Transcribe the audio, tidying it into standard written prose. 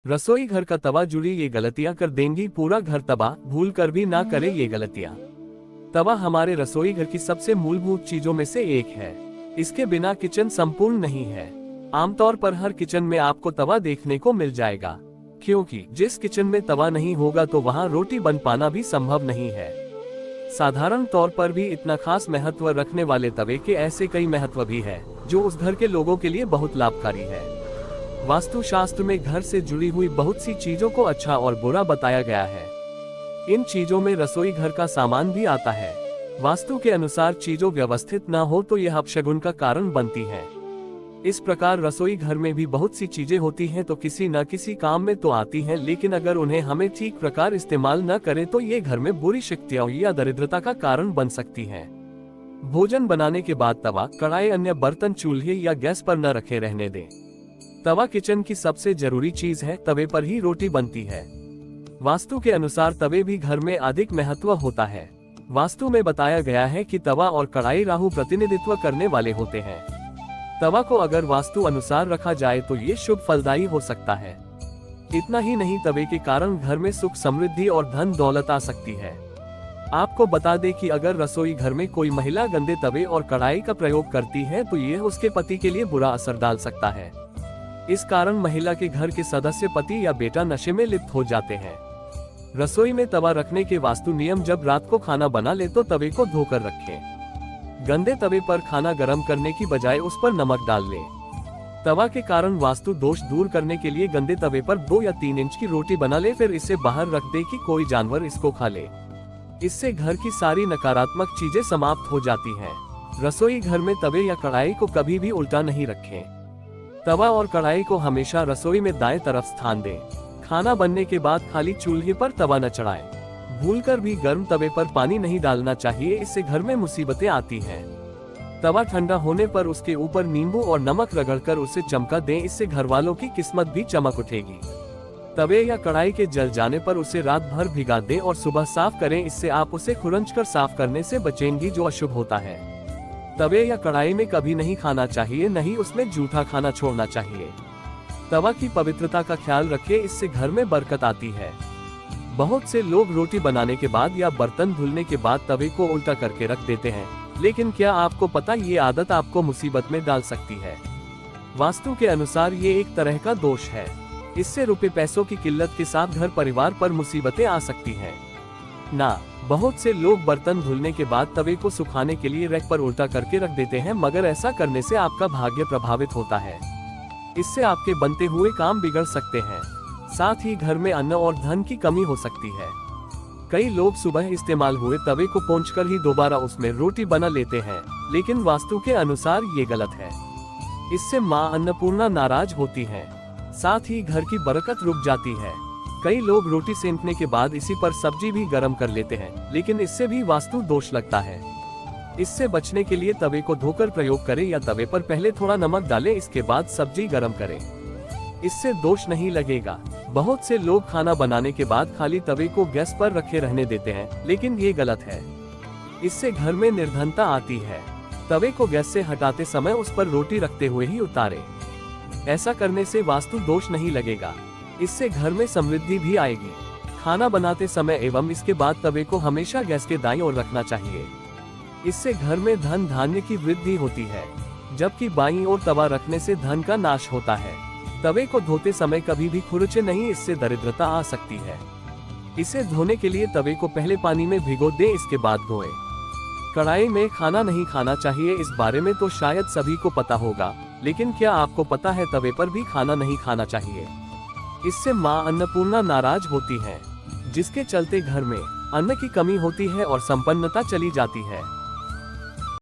रसोई घर का तवा जुड़ी ये गलतियां कर देंगी पूरा घर तबाह, भूल कर भी ना करे ये गलतियां। तवा हमारे रसोई घर की सबसे मूलभूत चीजों में से एक है। इसके बिना किचन संपूर्ण नहीं है। आमतौर पर हर किचन में आपको तवा देखने को मिल जाएगा, क्योंकि जिस किचन में तवा नहीं होगा तो वहां रोटी बन पाना भी संभव नहीं है। साधारण तौर पर भी इतना खास महत्व रखने वाले तवे के ऐसे कई महत्व भी है जो उस घर के लोगों के लिए बहुत लाभकारी है। वास्तुशास्त्र में घर से जुड़ी हुई बहुत सी चीजों को अच्छा और बुरा बताया गया है। इन चीजों में रसोई घर का सामान भी आता है। वास्तु के अनुसार चीजों व्यवस्थित न हो तो यह अपशगुन का कारण बनती हैं। इस प्रकार रसोई घर में भी बहुत सी चीजें होती हैं तो किसी न किसी काम में तो आती हैं, लेकिन अगर उन्हें हमें ठीक प्रकार इस्तेमाल न करें तो ये घर में बुरी शक्तियां या दरिद्रता का कारण बन सकती हैं। भोजन बनाने के बाद तवा, कढ़ाई, अन्य बर्तन चूल्हे या गैस पर न रखे रहने दें। तवा किचन की सबसे जरूरी चीज है। तवे पर ही रोटी बनती है। वास्तु के अनुसार तवे भी घर में अधिक महत्व होता है। वास्तु में बताया गया है कि तवा और कढ़ाई राहु प्रतिनिधित्व करने वाले होते हैं। तवा को अगर वास्तु अनुसार रखा जाए तो ये शुभ फलदायी हो सकता है। इतना ही नहीं, तवे के कारण घर में सुख, समृद्धि और धन दौलत आ सकती है। आपको बता दें कि अगर रसोई घर में कोई महिला गंदे तवे और कढ़ाई का प्रयोग करती है तो यह उसके पति के लिए बुरा असर डाल सकता है। इस कारण महिला के घर के सदस्य, पति या बेटा नशे में लिप्त हो जाते हैं। रसोई में तवा रखने के वास्तु नियम: जब रात को खाना बना ले तो तवे को धोकर रखें। गंदे तवे पर खाना गर्म करने की बजाय उस पर नमक डाल लें। तवा के कारण वास्तु दोष दूर करने के लिए गंदे तवे पर 2 या 3 इंच की रोटी बना ले, फिर इसे बाहर रख दे कि कोई जानवर इसको खा ले। इससे घर की सारी नकारात्मक चीजें समाप्त हो जाती हैं। रसोई घर में तवे या कढ़ाई को कभी भी उल्टा नहीं रखें। तवा और कढ़ाई को हमेशा रसोई में दाएं तरफ स्थान दें। खाना बनने के बाद खाली चूल्हे पर तवा न चढ़ाएं। भूलकर भी गर्म तवे पर पानी नहीं डालना चाहिए, इससे घर में मुसीबतें आती हैं। तवा ठंडा होने पर उसके ऊपर नींबू और नमक रगड़कर उसे चमका दें, इससे घर वालों की किस्मत भी चमक उठेगी। तवे या कढ़ाई के जल जाने पर उसे रात भर भिगा दें और सुबह साफ करें, इससे आप उसे खुरंचकर साफ करने से बचेंगी जो अशुभ होता है। तवे या कढ़ाई में कभी नहीं खाना चाहिए, नहीं उसमें जूठा खाना छोड़ना चाहिए। तवा की पवित्रता का ख्याल रखें, इससे घर में बरकत आती है। बहुत से लोग रोटी बनाने के बाद या बर्तन धुलने के बाद तवे को उल्टा करके रख देते हैं, लेकिन क्या आपको पता ये आदत आपको मुसीबत में डाल सकती है। वास्तु के अनुसार ये एक तरह का दोष है। इससे रुपए पैसों की किल्लत के साथ घर परिवार पर मुसीबतें आ सकती हैं। ना, बहुत से लोग बर्तन धुलने के बाद तवे को सुखाने के लिए रैक पर उल्टा करके रख देते हैं, मगर ऐसा करने से आपका भाग्य प्रभावित होता है। इससे आपके बनते हुए काम बिगड़ सकते हैं। साथ ही घर में अन्न और धन की कमी हो सकती है। कई लोग सुबह इस्तेमाल हुए तवे को पोंछकर ही दोबारा उसमें रोटी बना लेते हैं, लेकिन वास्तु के अनुसार ये गलत है। इससे मां अन्नपूर्णा नाराज होती हैं। साथ ही घर की बरकत रुक जाती है। कई लोग रोटी सेंकने के बाद इसी पर सब्जी भी गर्म कर लेते हैं, लेकिन इससे भी वास्तु दोष लगता है। इससे बचने के लिए तवे को धोकर प्रयोग करें या तवे पर पहले थोड़ा नमक डालें, इसके बाद सब्जी गर्म करें। इससे दोष नहीं लगेगा। बहुत से लोग खाना बनाने के बाद खाली तवे को गैस पर रखे रहने देते हैं, लेकिन ये गलत है। इससे घर में निर्धनता आती है। तवे को गैस से हटाते समय उस पर रोटी रखते हुए ही उतारें। ऐसा करने से वास्तु दोष नहीं लगेगा। इससे घर में समृद्धि भी आएगी। खाना बनाते समय एवं इसके बाद तवे को हमेशा गैस के दाईं ओर रखना चाहिए। इससे घर में धन धान्य की वृद्धि होती है, जबकि बाईं ओर तवा रखने से धन का नाश होता है। तवे को धोते समय कभी भी खुरचे नहीं, इससे दरिद्रता आ सकती है। इसे धोने के लिए तवे को पहले पानी में भिगो दें, इसके बाद धोएं। कढ़ाई में खाना नहीं खाना चाहिए, इस बारे में तो शायद सभी को पता होगा, लेकिन क्या आपको पता है तवे पर भी खाना नहीं खाना चाहिए। इससे मां अन्नपूर्णा नाराज होती हैं, जिसके चलते घर में अन्न की कमी होती है और संपन्नता चली जाती है।